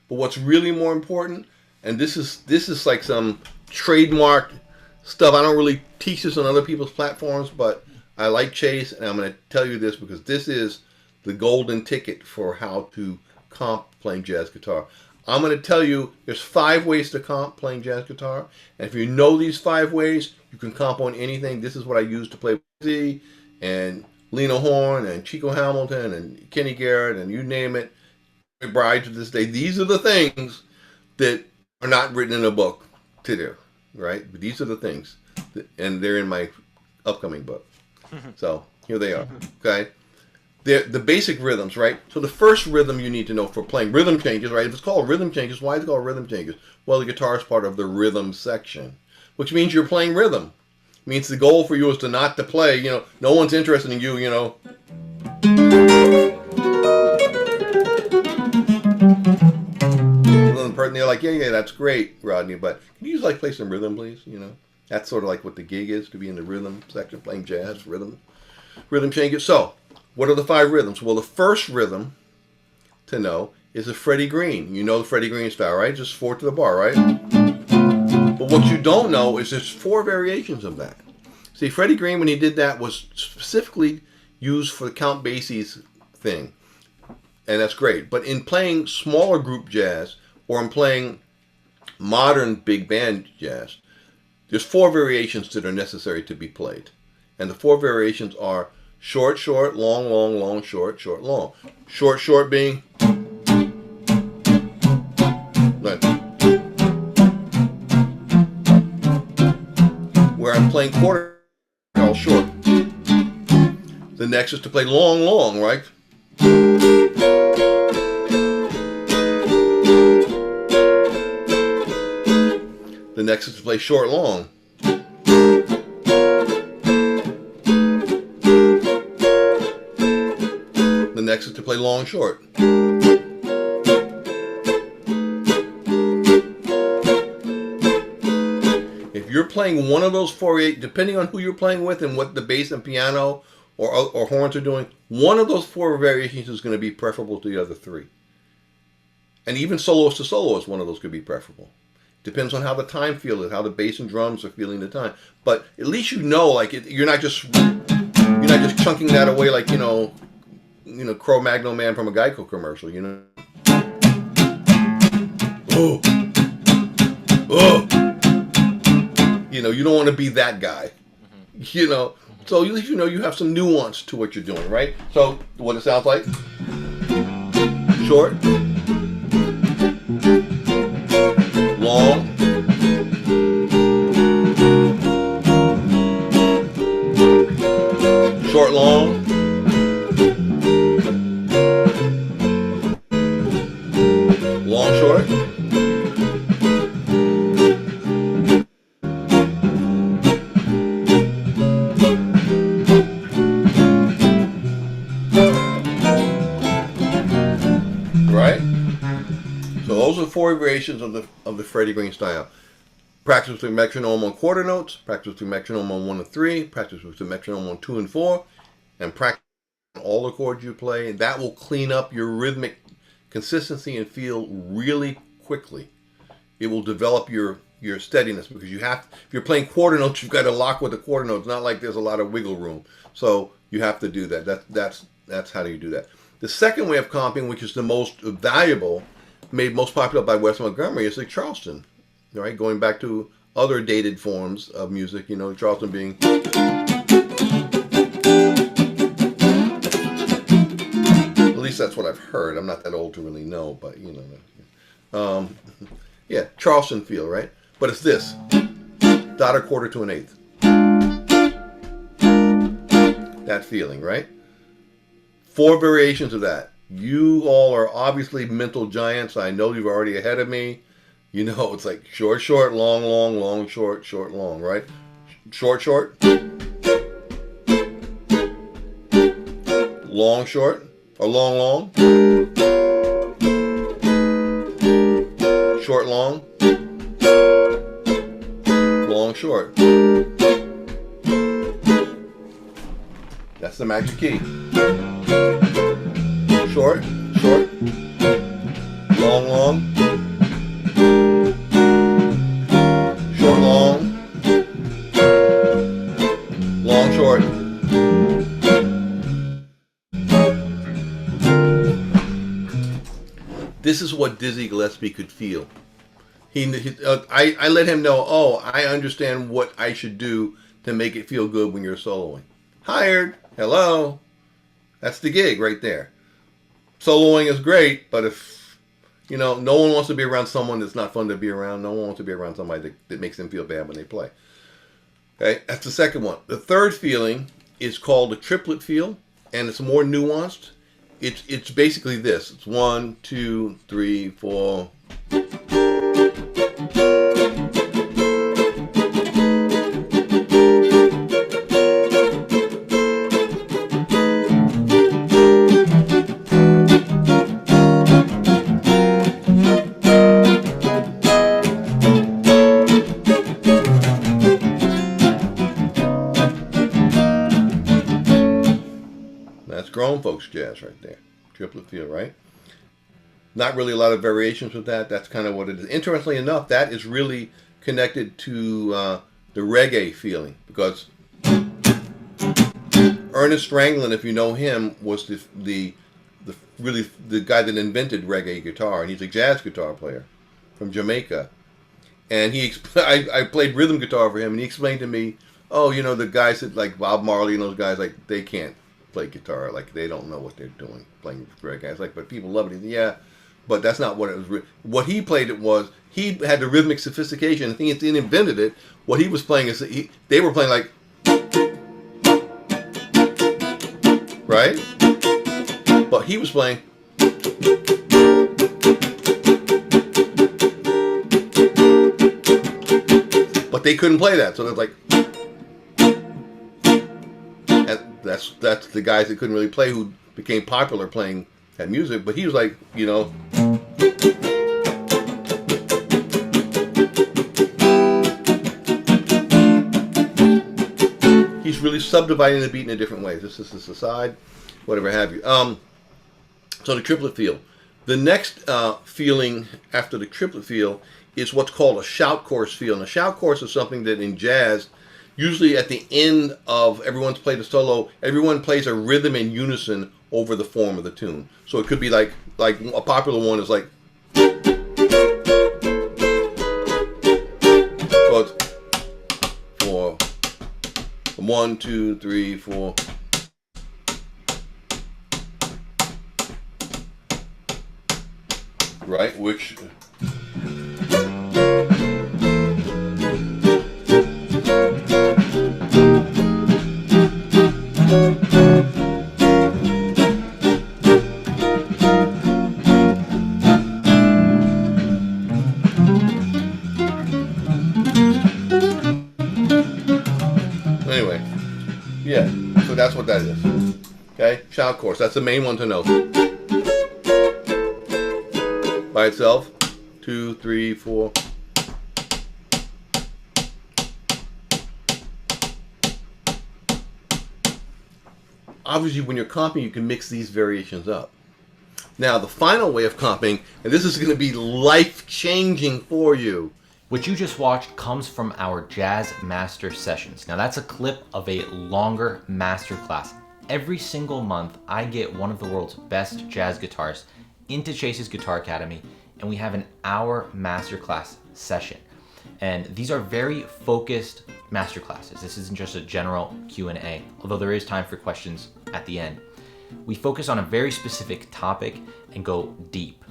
But what's really more important, and this is like some trademark stuff. I don't really teach this on other people's platforms, but I like Chase, and I'm going to tell you this because this is the golden ticket for how to comp playing jazz guitar. I'm going to tell you there's 5 ways to comp playing jazz guitar, and if you know these 5 ways, you can comp on anything. This is what I use to play Z and Lena Horne and Chico Hamilton and Kenny Garrett and you name it. Bride to this day. These are the things that are not written in a book to do, right? But these are the things, and they're in my upcoming book. So here they are, okay? They're the basic rhythms, right? So the first rhythm you need to know for playing rhythm changes, right? If it's called rhythm changes, why is it called rhythm changes? Well, the guitar is part of the rhythm section, which means you're playing rhythm. It means the goal for you is to not to play, no one's interested in you, And they're like, yeah, that's great, Rodney, but can you just play some rhythm, please? That's sort of like what the gig is, to be in the rhythm section, playing jazz, rhythm changes. So, what are the 5 rhythms? Well, the first rhythm to know is a Freddie Green. You know the Freddie Green-style, right? Just 4 to the bar, right? But what you don't know is there's 4 variations of that. See, Freddie Green, when he did that, was specifically used for the Count Basie's thing, and that's great. But in playing smaller group jazz, or in playing modern big band jazz, there's 4 variations that are necessary to be played. And the 4 variations are short, short, long, long, long, short, short, long. Short, short being... where I'm playing quarter, all short. The next is to play long, long, right? The next is to play short, long. The next is to play long, short. If you're playing one of those 4, depending on who you're playing with and what the bass and piano or horns are doing, one of those 4 variations is going to be preferable to the other 3. And even soloist to soloist, one of those could be preferable. Depends on how the time feel is, how the bass and drums are feeling the time. But at least you're not just chunking that away like Cro-Magnon Man from a Geico commercial. You don't want to be that guy. So at least you have some nuance to what you're doing, right? So what it sounds like: short, long, short, long, long, short, right? So those are 4 variations of the Freddie Green style. Practice with the metronome on quarter notes, practice with the metronome on 1 and 3, practice with the metronome on 2 and 4, and practice on all the chords you play. And that will clean up your rhythmic consistency and feel really quickly. It will develop your steadiness, because if you're playing quarter notes, you've got to lock with the quarter notes. Not like there's a lot of wiggle room. So you have to do that. That's how you do that. The second way of comping, which is the most valuable, made most popular by Wes Montgomery, is the Charleston. Right, going back to other dated forms of music, Charleston being, at least that's what I've heard. I'm not that old to really know, but yeah, Charleston feel, right? But it's this: dot or quarter to an eighth. That feeling, right? 4 variations of that. You all are obviously mental giants. I know you're already ahead of me. It's like short, short, long, long, long, short, short, long, right? Short, short. Long, short. Or long, long. Short, long. Long, short. That's the magic key. Short, short. Long, long. Short, long. Long, short. This is what Dizzy Gillespie could feel. I let him know, oh, I understand what I should do to make it feel good when you're soloing. Hired. Hello. That's the gig right there. Soloing is great, but if, no one wants to be around someone that's not fun to be around. No one wants to be around somebody that makes them feel bad when they play. Okay, that's the second one. The third feeling is called the triplet feel, and it's more nuanced. It's basically this. It's 1, 2, 3, 4. That's grown folks jazz right there. Triplet feel, right? Not really a lot of variations with that. That's kind of what it is. Interestingly enough, that is really connected to the reggae feeling, because Ernest Ranglin, if you know him, was the guy that invented reggae guitar, and he's a jazz guitar player from Jamaica. And I played rhythm guitar for him, and he explained to me, oh, the guys that like Bob Marley and those guys, like they can't play guitar, like they don't know what they're doing playing reggae. I was like, but people love it. Yeah, but that's not what it was. What he played it was, he had the rhythmic sophistication. I think he invented it. What he was playing is they were playing like, right? But he was playing. But they couldn't play that, so they're like. That's the guys that couldn't really play who became popular playing that music. But he was like, he's really subdividing the beat in a different way. This is the side, whatever have you. So the triplet feel. The next feeling after the triplet feel is what's called a shout chorus feel. And a shout chorus is something that in jazz, usually at the end of everyone's played a solo, everyone plays a rhythm in unison over the form of the tune. So it could be like a popular one is like. So it's 4, 1, 2, 3, 4. Right, which. Anyway, yeah, so that's what that is. Okay, shout chorus, that's the main one to know. By itself, 2, 3, 4. Obviously, when you're comping, you can mix these variations up. Now, the final way of comping, and this is going to be life-changing for you. What you just watched comes from our Jazz Master Sessions. Now, that's a clip of a longer masterclass. Every single month, I get one of the world's best jazz guitarists into Chase's Guitar Academy, and we have an hour masterclass session. And these are very focused masterclasses. This isn't just a general Q&A, although there is time for questions at the end. We focus on a very specific topic and go deep.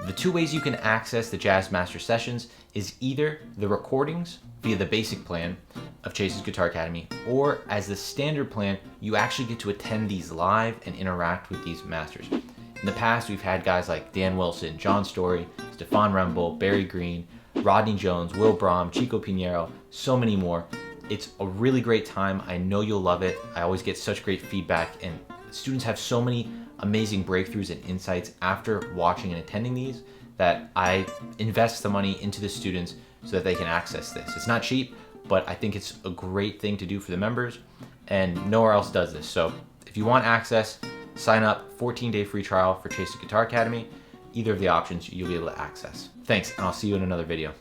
The two ways you can access the Jazz Master Sessions is either the recordings via the basic plan of Chase's Guitar Academy, or as the standard plan, you actually get to attend these live and interact with these masters. In the past, we've had guys like Dan Wilson, John Story, Stefan Remble, Barry Green, Rodney Jones, Will Brahm, Chico Pinheiro, so many more. It's a really great time. I know you'll love it. I always get such great feedback, and students have so many amazing breakthroughs and insights after watching and attending these that I invest the money into the students so that they can access this. It's not cheap, but I think it's a great thing to do for the members, and nowhere else does this. So if you want access, sign up, 14-day free trial for Chase's Guitar Academy. either of the options you'll be able to access. Thanks, and I'll see you in another video.